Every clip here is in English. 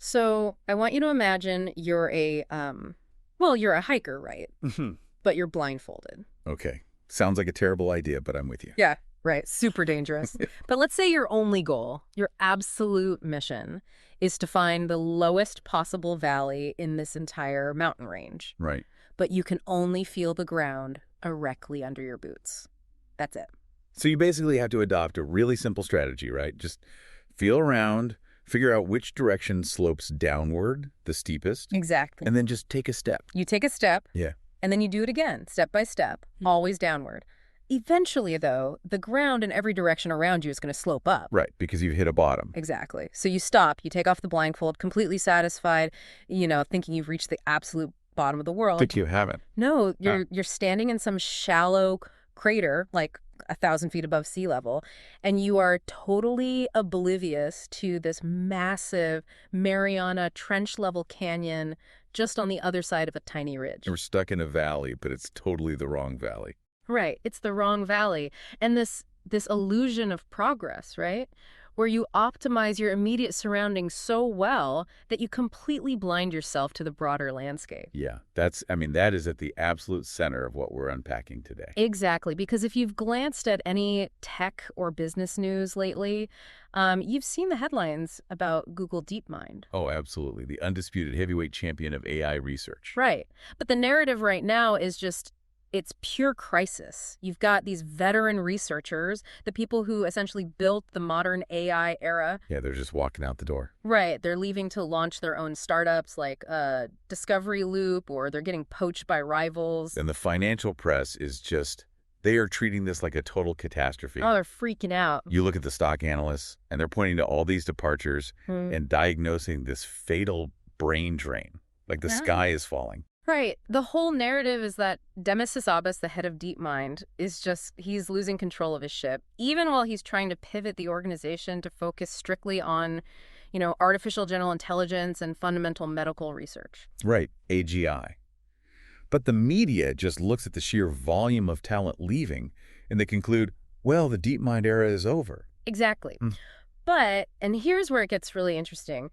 So I want you to imagine you're you're a hiker, right? But you're blindfolded. Okay. Sounds like a terrible idea, but I'm with you. Yeah, right. Super dangerous. But let's say your only goal, your absolute mission, is to find the lowest possible valley in this entire mountain range. Right. But you can only feel the ground directly under your boots. That's it. So you basically have to adopt a really simple strategy, right? Just feel around, figure out which direction slopes downward, the steepest. Exactly. And then just take a step. You take a step. Yeah. And then you do it again, step by step, always downward. Eventually, though, the ground in every direction around you is going to slope up. Right, because you've hit a bottom. Exactly. So you stop, you take off the blindfold, completely satisfied, thinking you've reached the absolute bottom of the world. But you haven't. No, you're standing in some shallow crater, like 1,000 feet above sea level, and you are totally oblivious to this massive Mariana Trench-level canyon just on the other side of a tiny ridge. We're stuck in a valley, but it's totally the wrong valley. Right. It's the wrong valley. And this illusion of progress, right? Where you optimize your immediate surroundings so well that you completely blind yourself to the broader landscape. Yeah, that is at the absolute center of what we're unpacking today. Exactly. Because if you've glanced at any tech or business news lately, you've seen the headlines about Google DeepMind. Oh, absolutely. The undisputed heavyweight champion of AI research. Right. But the narrative right now is just, it's pure crisis. You've got these veteran researchers, the people who essentially built the modern AI era. Yeah, they're just walking out the door. Right. They're leaving to launch their own startups like Discovery Loop, or they're getting poached by rivals. And the financial press is just, they are treating this like a total catastrophe. Oh, they're freaking out. You look at the stock analysts, and they're pointing to all these departures and diagnosing this fatal brain drain, like the sky is falling. Right. The whole narrative is that Demis, the head of DeepMind, he's losing control of his ship, even while he's trying to pivot the organization to focus strictly on, artificial general intelligence and fundamental medical research. Right, AGI. But the media just looks at the sheer volume of talent leaving, and they conclude, well, the DeepMind era is over. Exactly. But, and here's where it gets really interesting,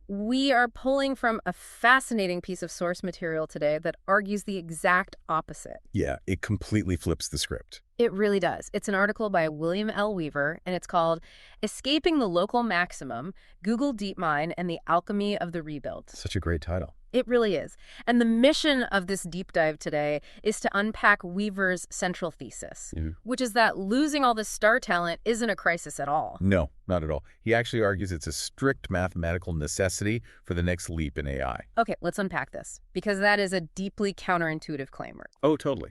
we are pulling from a fascinating piece of source material today that argues the exact opposite. Yeah, it completely flips the script. It really does. It's an article by William L. Weaver, and it's called Escaping the Local Maximum, Google DeepMind and the Alchemy of the Rebuild. Such a great title. It really is. And the mission of this deep dive today is to unpack Weaver's central thesis, which is that losing all this star talent isn't a crisis at all. No, not at all. He actually argues it's a strict mathematical necessity for the next leap in AI. Okay, let's unpack this, because that is a deeply counterintuitive claim. Oh, totally.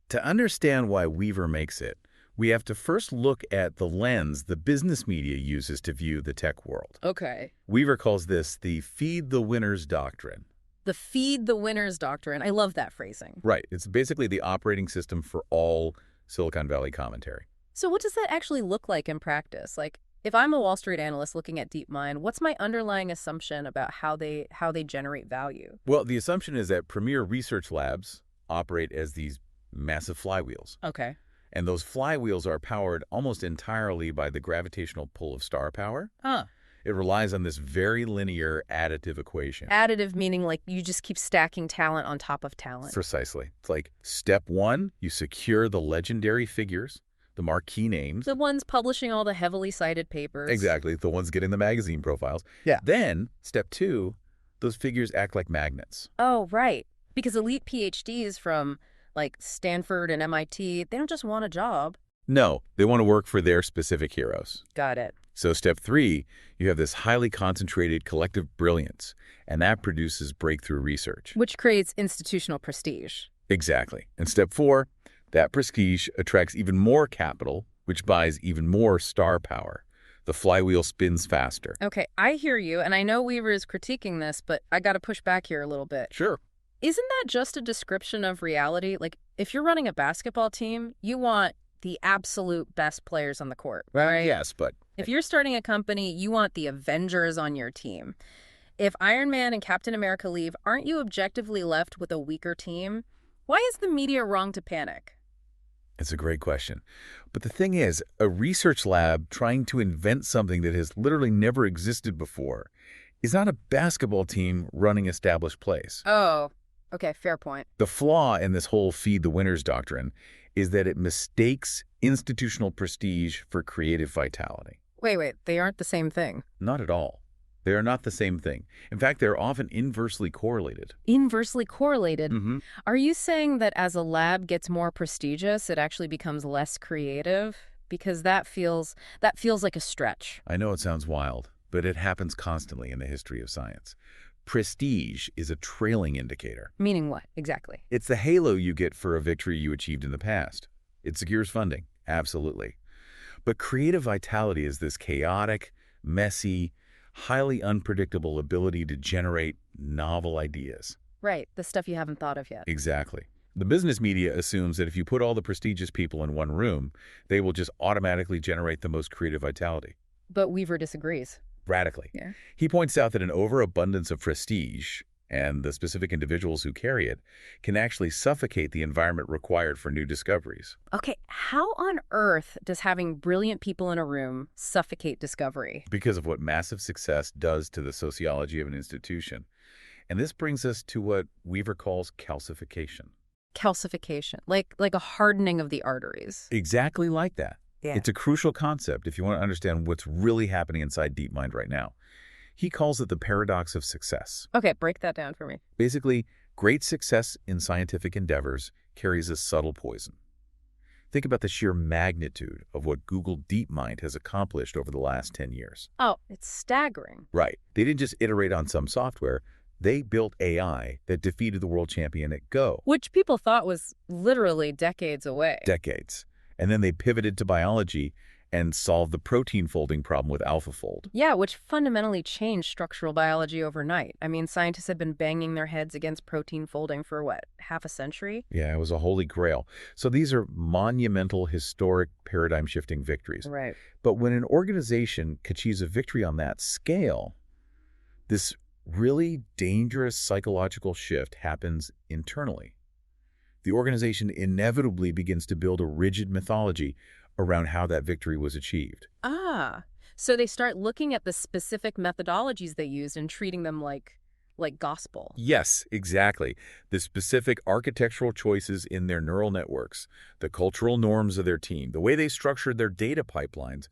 To understand why Weaver makes it, we have to first look at the lens the business media uses to view the tech world. Okay. Weaver calls this the feed the winners doctrine. The feed the winners doctrine. I love that phrasing. Right. It's basically the operating system for all Silicon Valley commentary. So what does that actually look like in practice? Like, if I'm a Wall Street analyst looking at DeepMind, what's my underlying assumption about how they generate value? Well, the assumption is that premier research labs operate as these massive flywheels. Okay. And those flywheels are powered almost entirely by the gravitational pull of star power. It relies on this very linear additive equation. Additive meaning like you just keep stacking talent on top of talent. Precisely. It's like step one, you secure the legendary figures, the marquee names. The ones publishing all the heavily cited papers. Exactly. The ones getting the magazine profiles. Yeah. Then, step two, those figures act like magnets. Oh, right. Because elite PhDs from like Stanford and MIT, they don't just want a job. No, they want to work for their specific heroes. Got it. So step three, you have this highly concentrated collective brilliance, and that produces breakthrough research. Which creates institutional prestige. Exactly. And step four, that prestige attracts even more capital, which buys even more star power. The flywheel spins faster. Okay, I hear you, and I know Weaver is critiquing this, but I got to push back here a little bit. Sure. Isn't that just a description of reality? Like, if you're running a basketball team, you want the absolute best players on the court, right? Yes, but if you're starting a company, you want the Avengers on your team. If Iron Man and Captain America leave, aren't you objectively left with a weaker team? Why is the media wrong to panic? It's a great question. But the thing is, a research lab trying to invent something that has literally never existed before is not a basketball team running established plays. Oh, okay, fair point. The flaw in this whole feed the winners doctrine is that it mistakes institutional prestige for creative vitality. Wait, they aren't the same thing. Not at all. They are not the same thing. In fact, they're often inversely correlated. Inversely correlated? Mm-hmm. Are you saying that as a lab gets more prestigious, it actually becomes less creative? Because that feels like a stretch. I know it sounds wild, but it happens constantly in the history of science. Prestige is a trailing indicator. Meaning what, exactly? It's the halo you get for a victory you achieved in the past. It secures funding, absolutely. But creative vitality is this chaotic, messy, highly unpredictable ability to generate novel ideas. Right, the stuff you haven't thought of yet. Exactly. The business media assumes that if you put all the prestigious people in one room, they will just automatically generate the most creative vitality. But Weaver disagrees. Radically. Yeah. He points out that an overabundance of prestige, and the specific individuals who carry it, can actually suffocate the environment required for new discoveries. Okay, how on earth does having brilliant people in a room suffocate discovery? Because of what massive success does to the sociology of an institution. And this brings us to what Weaver calls calcification. Calcification, like a hardening of the arteries. Exactly like that. Yeah. It's a crucial concept if you want to understand what's really happening inside DeepMind right now. He calls it the paradox of success. Okay, break that down for me. Basically, great success in scientific endeavors carries a subtle poison. Think about the sheer magnitude of what Google DeepMind has accomplished over the last 10 years. Oh, it's staggering. Right. They didn't just iterate on some software. They built AI that defeated the world champion at Go. Which people thought was literally decades away. Decades. And then they pivoted to biology and solved the protein folding problem with AlphaFold. Yeah, which fundamentally changed structural biology overnight. I mean, scientists have been banging their heads against protein folding for, what, half a century? Yeah, it was a holy grail. So these are monumental, historic, paradigm-shifting victories. Right. But when an organization achieves a victory on that scale, this really dangerous psychological shift happens internally. The organization inevitably begins to build a rigid mythology around how that victory was achieved. Ah, so they start looking at the specific methodologies they used and treating them like gospel. Yes, exactly. The specific architectural choices in their neural networks, the cultural norms of their team, the way they structured their data pipelines,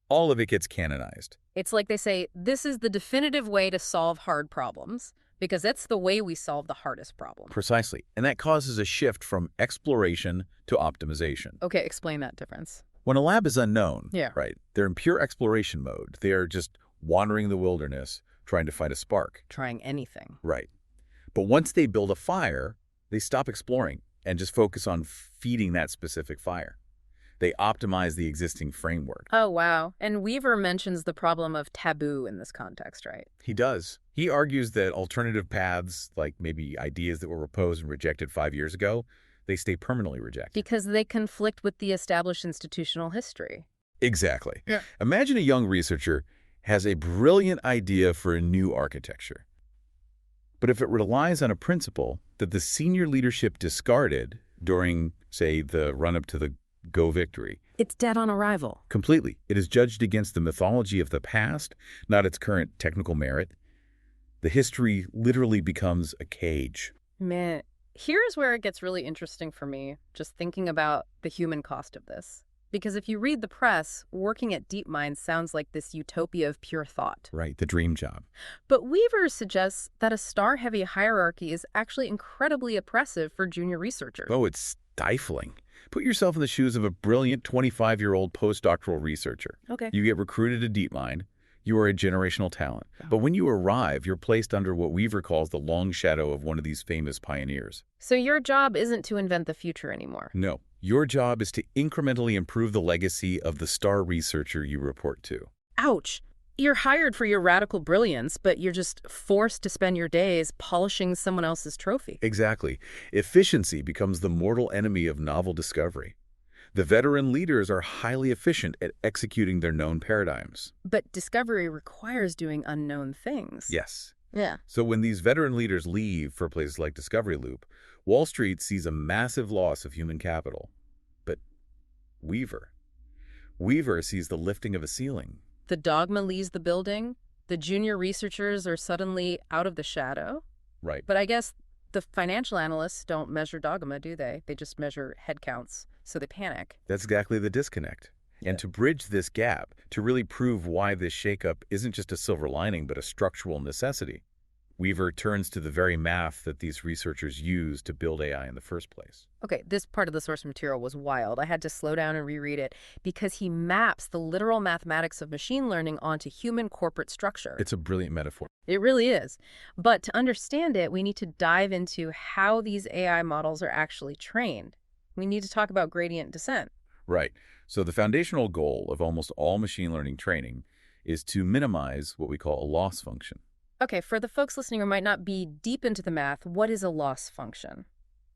all of it gets canonized. It's like they say, this is the definitive way to solve hard problems, because that's the way we solve the hardest problem. Precisely. And that causes a shift from exploration to optimization. Okay, explain that difference. When a lab is unknown, Yeah. right, they're in pure exploration mode. They are just wandering the wilderness, trying to find a spark. Trying anything. Right. But once they build a fire, they stop exploring and just focus on feeding that specific fire. They optimize the existing framework. Oh, wow. And Weaver mentions the problem of taboo in this context, right? He does. He argues that alternative paths, like maybe ideas that were proposed and rejected 5 years ago, they stay permanently rejected. Because they conflict with the established institutional history. Exactly. Yeah. Imagine a young researcher has a brilliant idea for a new architecture. But if it relies on a principle that the senior leadership discarded during, say, the run-up to the Go victory. It's dead on arrival. Completely. It is judged against the mythology of the past, not its current technical merit. The history literally becomes a cage. Man, here's where it gets really interesting for me, just thinking about the human cost of this. Because if you read the press, working at DeepMind sounds like this utopia of pure thought. Right, the dream job. But Weaver suggests that a star-heavy hierarchy is actually incredibly oppressive for junior researchers. Oh, it's stifling. Put yourself in the shoes of a brilliant 25-year-old postdoctoral researcher. Okay. You get recruited to DeepMind. You are a generational talent. But when you arrive, you're placed under what Weaver calls the long shadow of one of these famous pioneers. So your job isn't to invent the future anymore. No. Your job is to incrementally improve the legacy of the star researcher you report to. Ouch. You're hired for your radical brilliance, but you're just forced to spend your days polishing someone else's trophy. Exactly. Efficiency becomes the mortal enemy of novel discovery. The veteran leaders are highly efficient at executing their known paradigms. But discovery requires doing unknown things. Yes. Yeah. So when these veteran leaders leave for places like Discovery Loop, Wall Street sees a massive loss of human capital. But Weaver sees the lifting of a ceiling. The dogma leaves the building, The junior researchers are suddenly out of the shadow. Right. But I guess the financial analysts don't measure dogma, do they? They just measure head counts, so they panic. That's exactly the disconnect. And to bridge this gap, to really prove why this shakeup isn't just a silver lining but a structural necessity, Weaver turns to the very math that these researchers used to build AI in the first place. Okay, this part of the source material was wild. I had to slow down and reread it because he maps the literal mathematics of machine learning onto human corporate structure. It's a brilliant metaphor. It really is. But to understand it, we need to dive into how these AI models are actually trained. We need to talk about gradient descent. Right. So the foundational goal of almost all machine learning training is to minimize what we call a loss function. Okay, for the folks listening who might not be deep into the math, what is a loss function?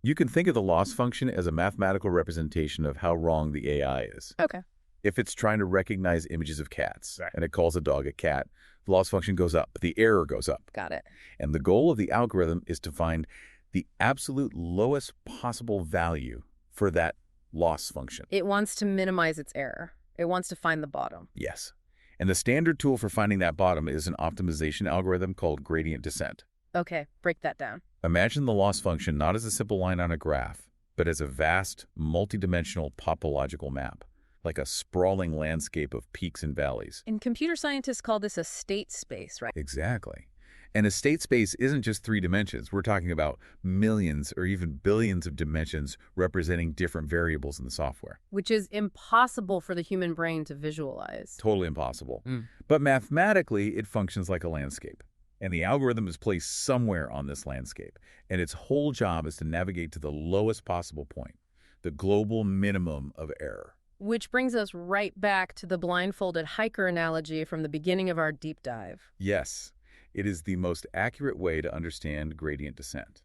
You can think of the loss function as a mathematical representation of how wrong the AI is. Okay. If it's trying to recognize images of cats, and it calls a dog a cat, the loss function goes up, the error goes up. Got it. And the goal of the algorithm is to find the absolute lowest possible value for that loss function. It wants to minimize its error. It wants to find the bottom. Yes. And the standard tool for finding that bottom is an optimization algorithm called gradient descent. Okay, break that down. Imagine the loss function not as a simple line on a graph, but as a vast, multidimensional topological map, like a sprawling landscape of peaks and valleys. And computer scientists call this a state space, right? Exactly. And a state space isn't just 3 dimensions. We're talking about millions or even billions of dimensions representing different variables in the software. Which is impossible for the human brain to visualize. Totally impossible. But mathematically, it functions like a landscape. And the algorithm is placed somewhere on this landscape. And its whole job is to navigate to the lowest possible point, the global minimum of error. Which brings us right back to the blindfolded hiker analogy from the beginning of our deep dive. Yes. It is the most accurate way to understand gradient descent.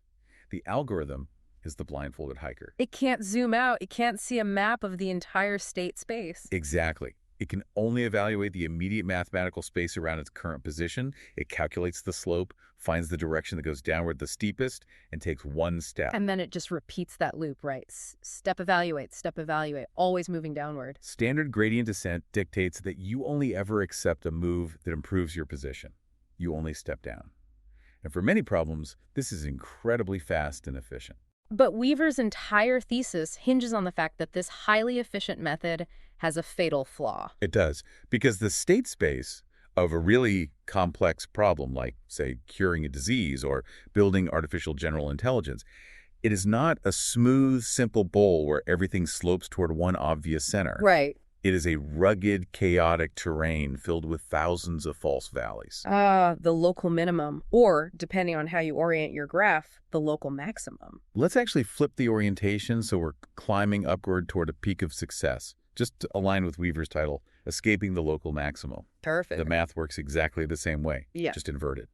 The algorithm is the blindfolded hiker. It can't zoom out. It can't see a map of the entire state space. Exactly. It can only evaluate the immediate mathematical space around its current position. It calculates the slope, finds the direction that goes downward the steepest, and takes one step. And then it just repeats that loop, right? Step evaluate, always moving downward. Standard gradient descent dictates that you only ever accept a move that improves your position. You only step down. And for many problems, this is incredibly fast and efficient. But Weaver's entire thesis hinges on the fact that this highly efficient method has a fatal flaw. It does, because the state space of a really complex problem, like, say, curing a disease or building artificial general intelligence, it is not a smooth, simple bowl where everything slopes toward one obvious center. Right. It is a rugged, chaotic terrain filled with thousands of false valleys. The local minimum, or, depending on how you orient your graph, the local maximum. Let's actually flip the orientation so we're climbing upward toward a peak of success, just to align with Weaver's title, Escaping the Local Maximum. Perfect. The math works exactly the same way, Yeah. just inverted.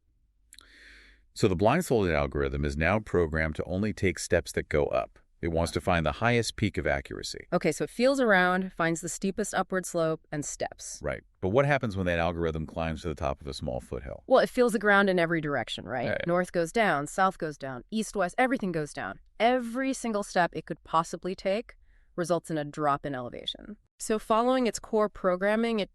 So the blindfolded algorithm is now programmed to only take steps that go up. It wants to find the highest peak of accuracy. Okay, so it feels around, finds the steepest upward slope, and steps. Right. But what happens when that algorithm climbs to the top of a small foothill? Well, it feels the ground in every direction, right? Right. North goes down, south goes down, east, west, everything goes down. Every single step it could possibly take results in a drop in elevation. So following its core programming, it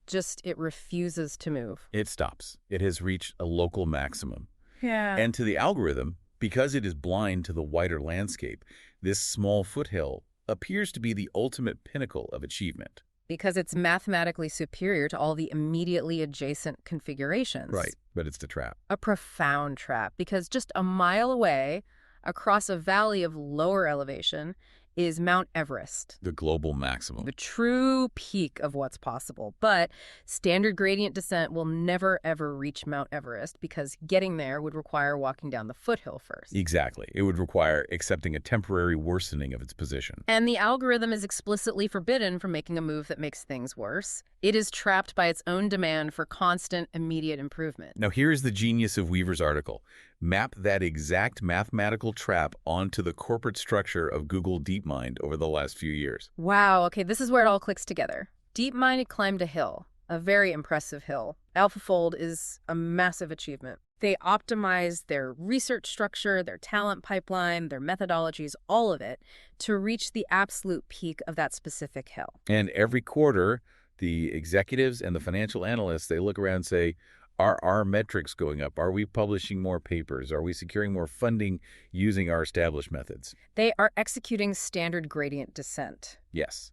refuses to move. It stops. It has reached a local maximum. Yeah. And to the algorithm, because it is blind to the wider landscape, this small foothill appears to be the ultimate pinnacle of achievement. Because it's mathematically superior to all the immediately adjacent configurations. Right, but it's the trap. A profound trap, because just a mile away, across a valley of lower elevation, is Mount Everest. The global maximum. The true peak of what's possible. But standard gradient descent will never, ever reach Mount Everest because getting there would require walking down the foothill first. Exactly. It would require accepting a temporary worsening of its position. And the algorithm is explicitly forbidden from making a move that makes things worse. It is trapped by its own demand for constant, immediate improvement. Now, here's the genius of Weaver's article. Map that exact mathematical trap onto the corporate structure of Google DeepMind over the last few years. Wow, okay, this is where it all clicks together. DeepMind had climbed a hill, a very impressive hill. AlphaFold is a massive achievement. They optimized their research structure, their talent pipeline, their methodologies, all of it, to reach the absolute peak of that specific hill. And every quarter, the executives and the financial analysts, they look around and say, Are our metrics going up? Are we publishing more papers? Are we securing more funding using our established methods? They are executing standard gradient descent. Yes.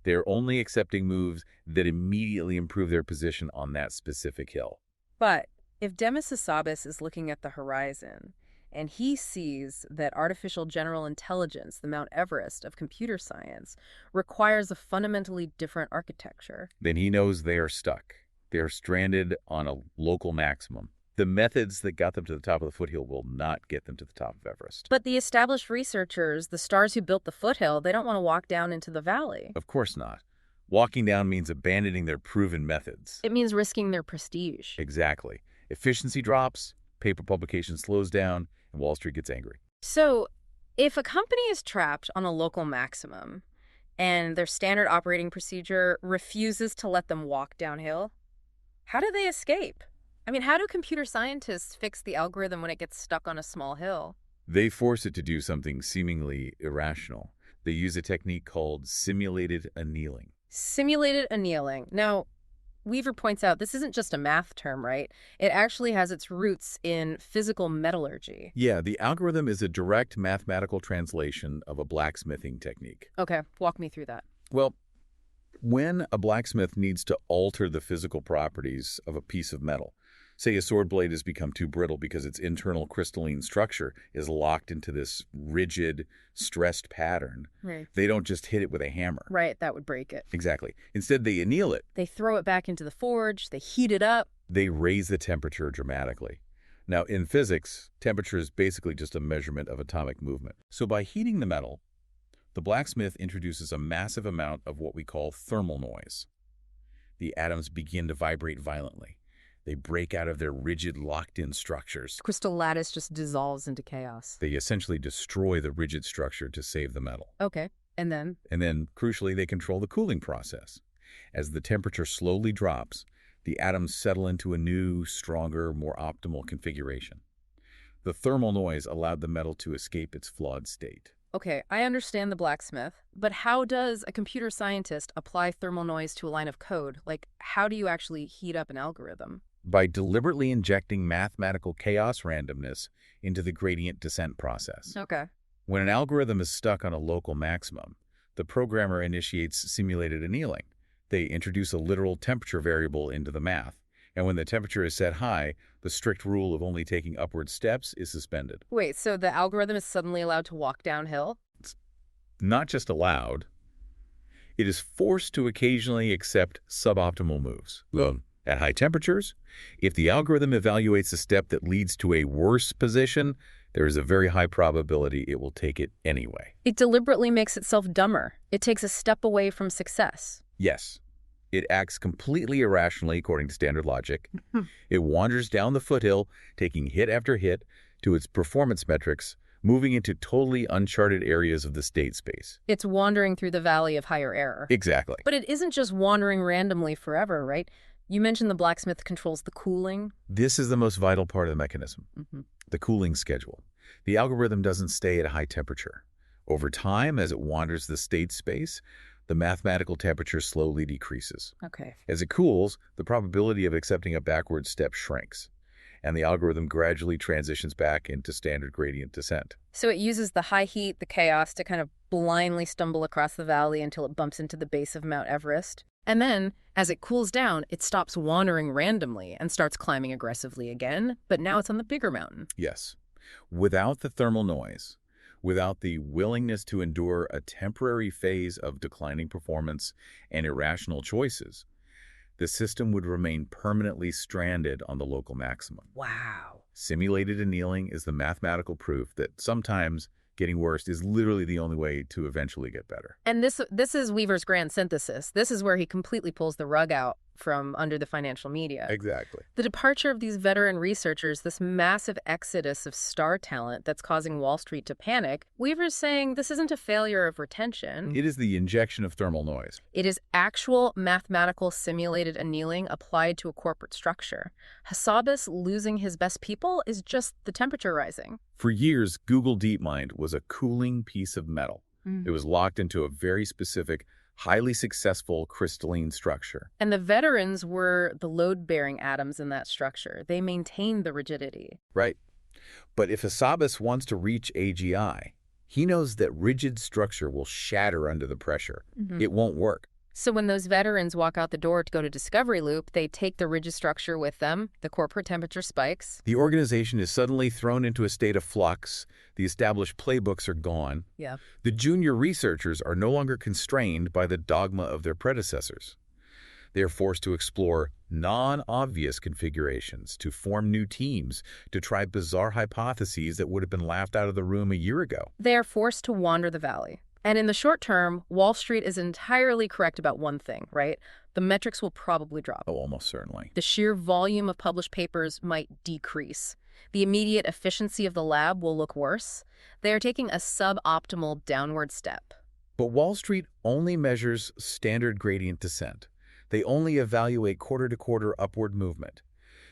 They're only accepting moves that immediately improve their position on that specific hill. But if Demis Hassabis is looking at the horizon, and he sees that artificial general intelligence, the Mount Everest of computer science, requires a fundamentally different architecture, then he knows they are stuck. They are stranded on a local maximum. The methods that got them to the top of the foothill will not get them to the top of Everest. But the established researchers, the stars who built the foothill, they don't want to walk down into the valley. Of course not. Walking down means abandoning their proven methods. It means risking their prestige. Exactly. Efficiency drops, paper publication slows down, and Wall Street gets angry. So, if a company is trapped on a local maximum and their standard operating procedure refuses to let them walk downhill, how do they escape? I mean, how do computer scientists fix the algorithm when it gets stuck on a small hill? They force it to do something seemingly irrational. They use a technique called simulated annealing. Simulated annealing. Now, Weaver points out this isn't just a math term, right? It actually has its roots in physical metallurgy. Yeah, the algorithm is a direct mathematical translation of a blacksmithing technique. Okay, walk me through that. Well, when a blacksmith needs to alter the physical properties of a piece of metal, say a sword blade has become too brittle because its internal crystalline structure is locked into this rigid, stressed pattern, Right. they don't just hit it with a hammer. Right, that would break it. Exactly. Instead, they anneal it. They throw it back into the forge, they heat it up. They raise the temperature dramatically. Now, in physics, temperature is basically just a measurement of atomic movement. So by heating the metal, the blacksmith introduces a massive amount of what we call thermal noise. The atoms begin to vibrate violently. They break out of their rigid, locked-in structures. Crystal lattice just dissolves into chaos. They essentially destroy the rigid structure to save the metal. Okay, and then? And then, crucially, they control the cooling process. As the temperature slowly drops, the atoms settle into a new, stronger, more optimal configuration. The thermal noise allowed the metal to escape its flawed state. Okay, I understand the blacksmith, but how does a computer scientist apply thermal noise to a line of code? Like, how do you actually heat up an algorithm? By deliberately injecting mathematical chaos randomness into the gradient descent process. Okay. When an algorithm is stuck on a local maximum, the programmer initiates simulated annealing. They introduce a literal temperature variable into the math. And when the temperature is set high, the strict rule of only taking upward steps is suspended. Wait, so the algorithm is suddenly allowed to walk downhill? It's not just allowed, it is forced to occasionally accept suboptimal moves. At high temperatures, if the algorithm evaluates a step that leads to a worse position, there is a very high probability it will take it anyway. It deliberately makes itself dumber. It takes a step away from success. Yes. It acts completely irrationally according to standard logic. It wanders down the foothill, taking hit after hit to its performance metrics, moving into totally uncharted areas of the state space. It's wandering through the valley of higher error. Exactly. But it isn't just wandering randomly forever, right? You mentioned the blacksmith controls the cooling. This is the most vital part of the mechanism, the cooling schedule. The algorithm doesn't stay at a high temperature. Over time, as it wanders the state space, the mathematical temperature slowly decreases. Okay. As it cools, the probability of accepting a backward step shrinks, and the algorithm gradually transitions back into standard gradient descent. So it uses the high heat, the chaos, to kind of blindly stumble across the valley until it bumps into the base of Mount Everest. And then, as it cools down, it stops wandering randomly and starts climbing aggressively again, but now it's on the bigger mountain. Yes. Without the thermal noise, without the willingness to endure a temporary phase of declining performance and irrational choices, the system would remain permanently stranded on the local maximum. Wow. Simulated annealing is the mathematical proof that sometimes getting worse is literally the only way to eventually get better. And this is Weaver's grand synthesis. This is where he completely pulls the rug out from under the financial media. Exactly. The departure of these veteran researchers, this massive exodus of star talent that's causing Wall Street to panic, Weaver's saying this isn't a failure of retention. It is the injection of thermal noise. It is actual mathematical simulated annealing applied to a corporate structure. Hassabis losing his best people is just the temperature rising. For years, Google DeepMind was a cooling piece of metal. It was locked into a very specific highly successful crystalline structure. And the veterans were the load-bearing atoms in that structure. They maintained the rigidity. Right. But if Hassabis wants to reach AGI, he knows that rigid structure will shatter under the pressure. It won't work. So when those veterans walk out the door to go to Discovery Loop, they take the rigid structure with them, the corporate temperature spikes. The organization is suddenly thrown into a state of flux. The established playbooks are gone. Yeah. The junior researchers are no longer constrained by the dogma of their predecessors. They are forced to explore non-obvious configurations, to form new teams, to try bizarre hypotheses that would have been laughed out of the room a year ago. They are forced to wander the valley. And in the short term, Wall Street is entirely correct about one thing, right? The metrics will probably drop. Oh, almost certainly. The sheer volume of published papers might decrease. The immediate efficiency of the lab will look worse. They are taking a suboptimal downward step. But Wall Street only measures standard gradient descent. They only evaluate quarter-to-quarter upward movement.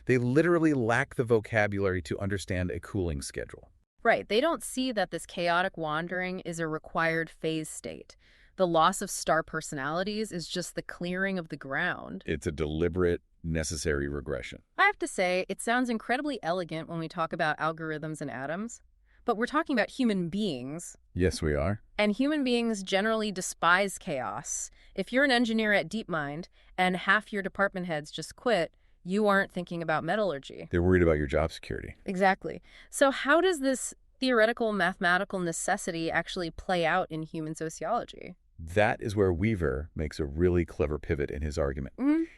They literally lack the vocabulary to understand a cooling schedule. Right. They don't see that this chaotic wandering is a required phase state. The loss of star personalities is just the clearing of the ground. It's a deliberate, necessary regression. I have to say, it sounds incredibly elegant when we talk about algorithms and atoms, but we're talking about human beings. Yes, we are. And human beings generally despise chaos. If you're an engineer at DeepMind and half your department heads just quit, you aren't thinking about metallurgy. They're worried about your job security. Exactly. So how does this theoretical mathematical necessity actually play out in human sociology? That is where Weaver makes a really clever pivot in his argument.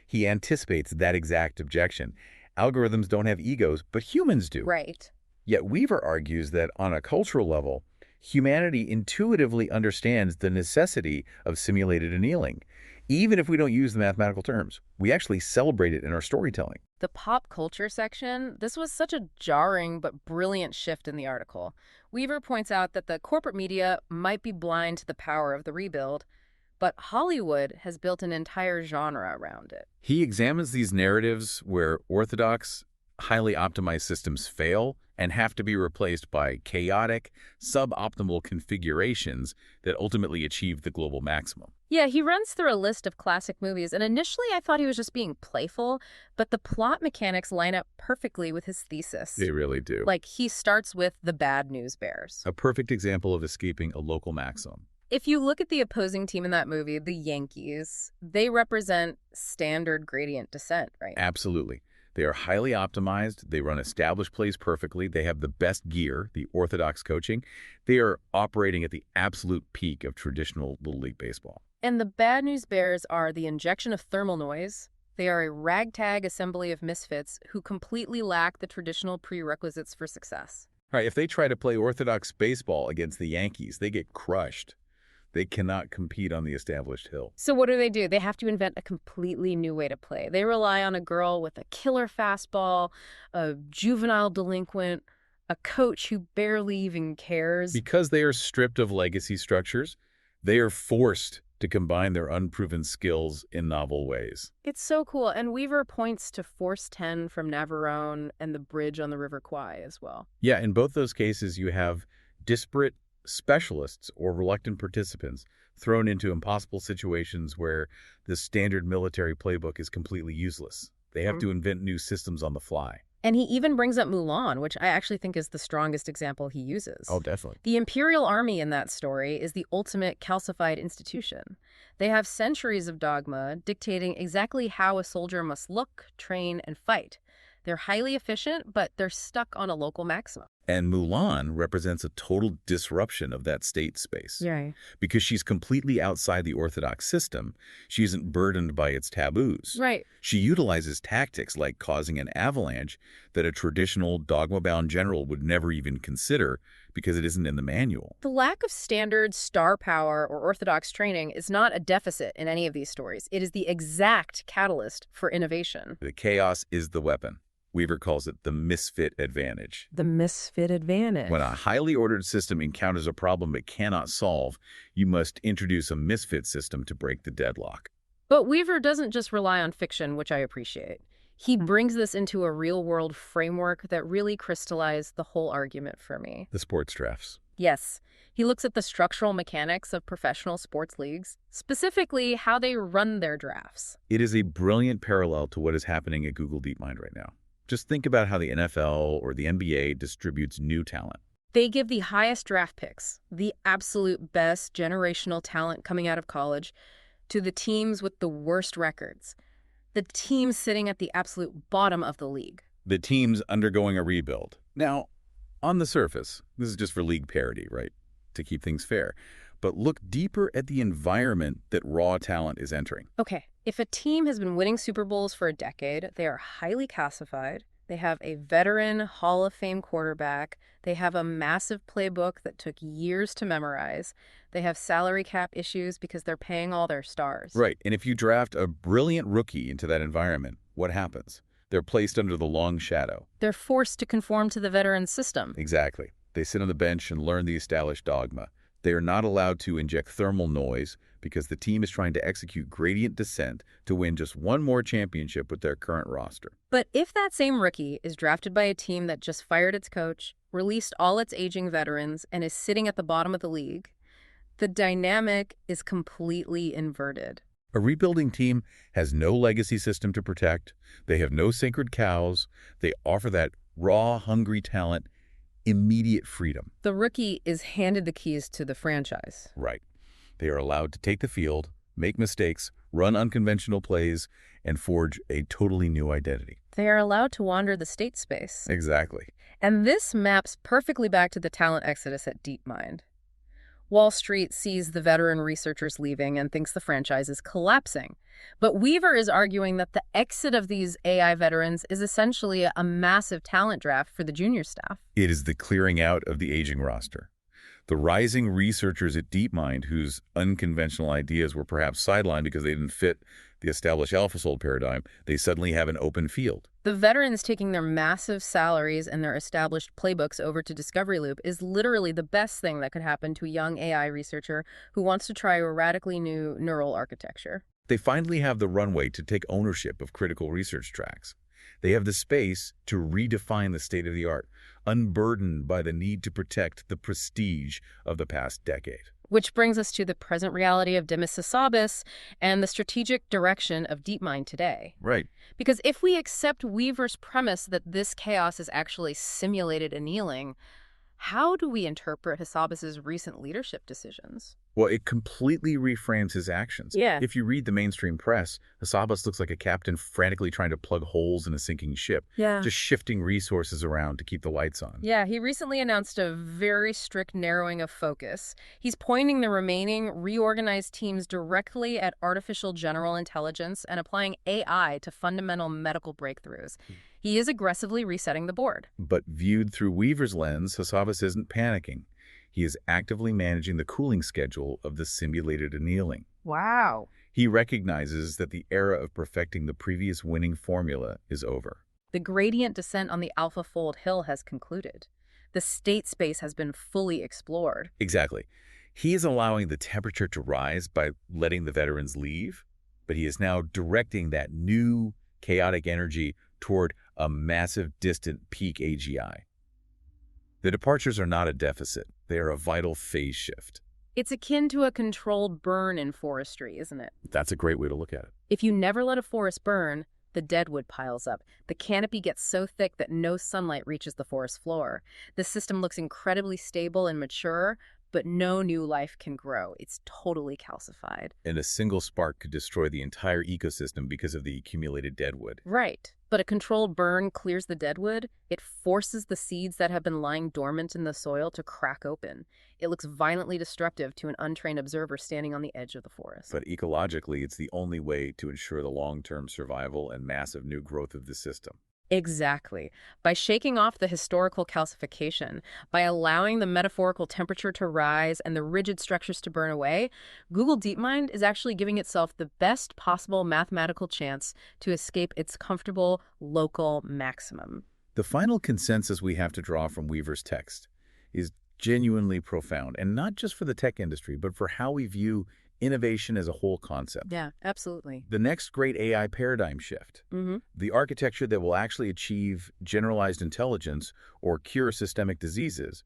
He anticipates that exact objection. Algorithms don't have egos, but humans do. Right. Yet Weaver argues that on a cultural level, humanity intuitively understands the necessity of simulated annealing. Even if we don't use the mathematical terms, we actually celebrate it in our storytelling. The pop culture section, this was such a jarring but brilliant shift in the article. Weaver points out that the corporate media might be blind to the power of the rebuild, but Hollywood has built an entire genre around it. He examines these narratives where orthodox, highly optimized systems fail and have to be replaced by chaotic, suboptimal configurations that ultimately achieve the global maximum. Yeah, he runs through a list of classic movies, and initially I thought he was just being playful, but the plot mechanics line up perfectly with his thesis. They really do. Like, he starts with the bad news bears. A perfect example of escaping a local maximum. If you look at the opposing team in that movie, the Yankees, they represent standard gradient descent, right? Absolutely. They are highly optimized. They run established plays perfectly. They have the best gear, the orthodox coaching. They are operating at the absolute peak of traditional Little League baseball. And the bad news bears are the injection of thermal noise. They are a ragtag assembly of misfits who completely lack the traditional prerequisites for success. Right, if they try to play orthodox baseball against the Yankees, they get crushed. They cannot compete on the established hill. So what do? They have to invent a completely new way to play. They rely on a girl with a killer fastball, a juvenile delinquent, a coach who barely even cares. Because they are stripped of legacy structures, they are forced to combine their unproven skills in novel ways. It's so cool. And Weaver points to Force 10 from Navarone and the bridge on the River Kwai as well. Yeah, in both those cases, you have disparate specialists or reluctant participants thrown into impossible situations where the standard military playbook is completely useless. They have to invent new systems on the fly. And he even brings up Mulan, which I actually think is the strongest example he uses. Oh, definitely. The Imperial Army in that story is the ultimate calcified institution. They have centuries of dogma dictating exactly how a soldier must look, train, and fight. They're highly efficient, but they're stuck on a local maximum. And Mulan represents a total disruption of that state space. Yeah. Because she's completely outside the orthodox system, she isn't burdened by its taboos. Right. She utilizes tactics like causing an avalanche that a traditional dogma-bound general would never even consider because it isn't in the manual. The lack of standard star power or orthodox training is not a deficit in any of these stories. It is the exact catalyst for innovation. The chaos is the weapon. Weaver calls it the misfit advantage. The misfit advantage. When a highly ordered system encounters a problem it cannot solve, you must introduce a misfit system to break the deadlock. But Weaver doesn't just rely on fiction, which I appreciate. He brings this into a real-world framework that really crystallized the whole argument for me. The sports drafts. Yes, he looks at the structural mechanics of professional sports leagues, specifically how they run their drafts. It is a brilliant parallel to what is happening at Google DeepMind right now. Just think about how the NFL or the NBA distributes new talent. They give the highest draft picks, the absolute best generational talent coming out of college, to the teams with the worst records, the teams sitting at the absolute bottom of the league. The team's undergoing a rebuild. Now, on the surface, this is just for league parity, right? To keep things fair. But look deeper at the environment that raw talent is entering. Okay, if a team has been winning Super Bowls for a decade, they are highly calcified. They have a veteran Hall of Fame quarterback. They have a massive playbook that took years to memorize. They have salary cap issues because they're paying all their stars. Right, and if you draft a brilliant rookie into that environment, what happens? They're placed under the long shadow. They're forced to conform to the veteran system. Exactly. They sit on the bench and learn the established dogma. They are not allowed to inject thermal noise because the team is trying to execute gradient descent to win just one more championship with their current roster. But if that same rookie is drafted by a team that just fired its coach, released all its aging veterans, and is sitting at the bottom of the league, the dynamic is completely inverted. A rebuilding team has no legacy system to protect. They have no sacred cows. They offer that raw, hungry talent immediate freedom. The rookie is handed the keys to the franchise. Right. They are allowed to take the field, make mistakes, run unconventional plays, and forge a totally new identity. They are allowed to wander the state space. Exactly. And this maps perfectly back to the talent exodus at DeepMind. Wall Street sees the veteran researchers leaving and thinks the franchise is collapsing. But Weaver is arguing that the exit of these AI veterans is essentially a massive talent draft for the junior staff. It is the clearing out of the aging roster. The rising researchers at DeepMind, whose unconventional ideas were perhaps sidelined because they didn't fit the established AlphaSold paradigm, they suddenly have an open field. The veterans taking their massive salaries and their established playbooks over to Discovery Loop is literally the best thing that could happen to a young AI researcher who wants to try a radically new neural architecture. They finally have the runway to take ownership of critical research tracks. They have the space to redefine the state of the art, unburdened by the need to protect the prestige of the past decade. Which brings us to the present reality of Demis Hassabis and the strategic direction of DeepMind today. Right. Because if we accept Weaver's premise that this chaos is actually simulated annealing, how do we interpret Hassabis's recent leadership decisions? Well, it completely reframes his actions. Yeah. If you read the mainstream press, Hassabis looks like a captain frantically trying to plug holes in a sinking ship, just shifting resources around to keep the lights on. Yeah, he recently announced a very strict narrowing of focus. He's pointing the remaining reorganized teams directly at artificial general intelligence and applying AI to fundamental medical breakthroughs. He is aggressively resetting the board. But viewed through Weaver's lens, Hassabis isn't panicking. He is actively managing the cooling schedule of the simulated annealing. Wow. He recognizes that the era of perfecting the previous winning formula is over. The gradient descent on the AlphaFold hill has concluded. The state space has been fully explored. Exactly. He is allowing the temperature to rise by letting the veterans leave, but he is now directing that new chaotic energy toward a massive distant peak AGI. The departures are not a deficit. They are a vital phase shift. It's akin to a controlled burn in forestry, isn't it? That's a great way to look at it. If you never let a forest burn, the deadwood piles up. The canopy gets so thick that no sunlight reaches the forest floor. The system looks incredibly stable and mature, but no new life can grow. It's totally calcified. And a single spark could destroy the entire ecosystem because of the accumulated deadwood. Right. But a controlled burn clears the deadwood. It forces the seeds that have been lying dormant in the soil to crack open. It looks violently destructive to an untrained observer standing on the edge of the forest. But ecologically, it's the only way to ensure the long-term survival and massive new growth of the system. Exactly. By shaking off the historical calcification, by allowing the metaphorical temperature to rise and the rigid structures to burn away, Google DeepMind is actually giving itself the best possible mathematical chance to escape its comfortable local maximum. The final consensus we have to draw from Weaver's text is genuinely profound, and not just for the tech industry, but for how we view innovation as a whole concept. Yeah, absolutely. The next great AI paradigm shift, the architecture that will actually achieve generalized intelligence or cure systemic diseases,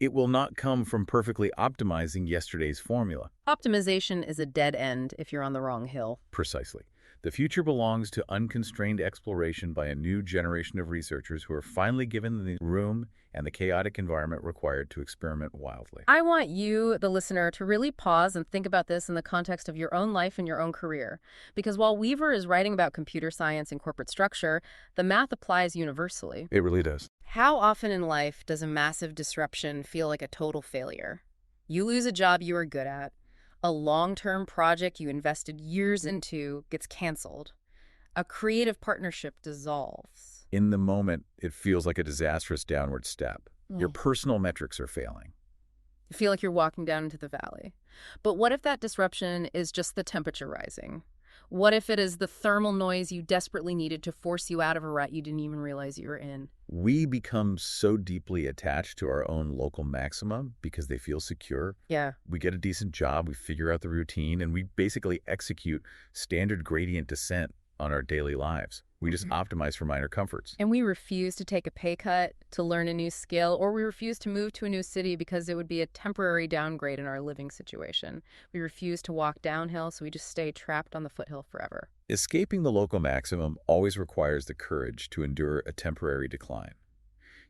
It will not come from perfectly optimizing yesterday's formula. Optimization is a dead end if you're on the wrong hill. Precisely. The future belongs to unconstrained exploration by a new generation of researchers who are finally given the room and the chaotic environment required to experiment wildly. I want you, the listener, to really pause and think about this in the context of your own life and your own career. Because while Weaver is writing about computer science and corporate structure, the math applies universally. It really does. How often in life does a massive disruption feel like a total failure? You lose a job you are good at. A long-term project you invested years into gets canceled. A creative partnership dissolves. In the moment, it feels like a disastrous downward step. Your Mm. personal metrics are failing. You feel like you're walking down into the valley. But what if that disruption is just the temperature rising? What if it is the thermal noise you desperately needed to force you out of a rut you didn't even realize you were in? We become so deeply attached to our own local maxima because they feel secure. Yeah. We get a decent job, we figure out the routine, and we basically execute standard gradient descent on our daily lives. We just optimize for minor comforts. And we refuse to take a pay cut to learn a new skill, or we refuse to move to a new city because it would be a temporary downgrade in our living situation. We refuse to walk downhill, so we just stay trapped on the foothill forever. Escaping the local maximum always requires the courage to endure a temporary decline.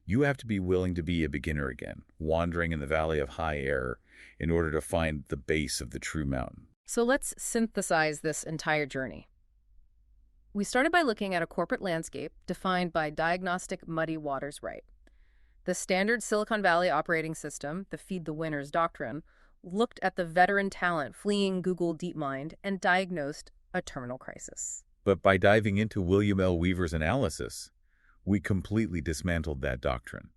You have to be willing to be a beginner again, wandering in the valley of high error in order to find the base of the true mountain. So let's synthesize this entire journey. We started by looking at a corporate landscape defined by diagnostic muddy waters right. The standard Silicon Valley operating system, the Feed the Winners doctrine, looked at the veteran talent fleeing Google DeepMind and diagnosed a terminal crisis. But by diving into William L. Weaver's analysis, we completely dismantled that doctrine.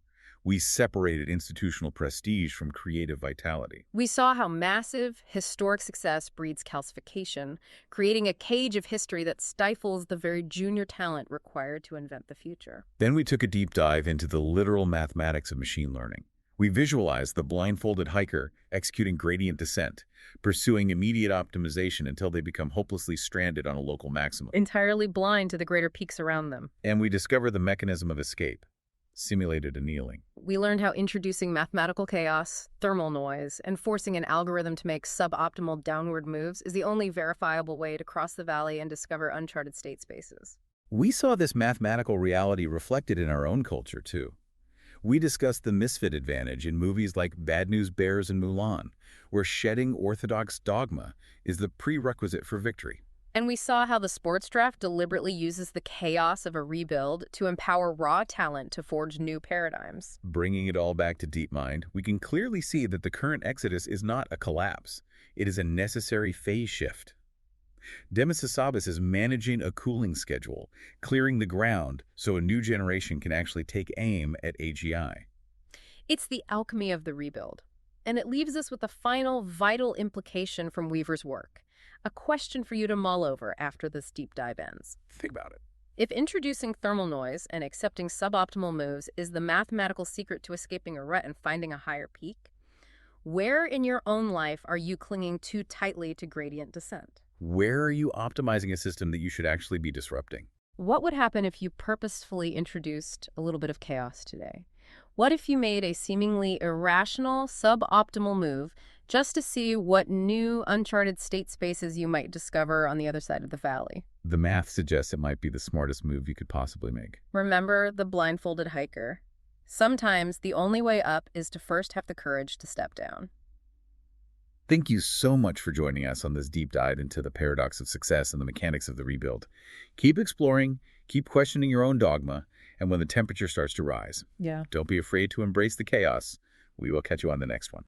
We separated institutional prestige from creative vitality. We saw how massive, historic success breeds calcification, creating a cage of history that stifles the very junior talent required to invent the future. Then we took a deep dive into the literal mathematics of machine learning. We visualized the blindfolded hiker executing gradient descent, pursuing immediate optimization until they become hopelessly stranded on a local maximum. Entirely blind to the greater peaks around them. And we discovered the mechanism of escape, simulated annealing. We learned how introducing mathematical chaos, thermal noise, and forcing an algorithm to make suboptimal downward moves is the only verifiable way to cross the valley and discover uncharted state spaces. We saw this mathematical reality reflected in our own culture, too. We discussed the Misfit advantage in movies like Bad News Bears and Mulan, where shedding orthodox dogma is the prerequisite for victory. And we saw how the sports draft deliberately uses the chaos of a rebuild to empower raw talent to forge new paradigms. Bringing it all back to DeepMind, we can clearly see that the current exodus is not a collapse. It is a necessary phase shift. Demis Hassabis is managing a cooling schedule, clearing the ground so a new generation can actually take aim at AGI. It's the alchemy of the rebuild. And it leaves us with a final vital implication from Weaver's work. A question for you to mull over after this deep dive ends. Think about it. If introducing thermal noise and accepting suboptimal moves is the mathematical secret to escaping a rut and finding a higher peak, where in your own life are you clinging too tightly to gradient descent? Where are you optimizing a system that you should actually be disrupting? What would happen if you purposefully introduced a little bit of chaos today? What if you made a seemingly irrational, suboptimal move just to see what new uncharted state spaces you might discover on the other side of the valley? The math suggests it might be the smartest move you could possibly make. Remember the blindfolded hiker. Sometimes the only way up is to first have the courage to step down. Thank you so much for joining us on this deep dive into the paradox of success and the mechanics of the rebuild. Keep exploring, keep questioning your own dogma, and when the temperature starts to rise, don't be afraid to embrace the chaos. We will catch you on the next one.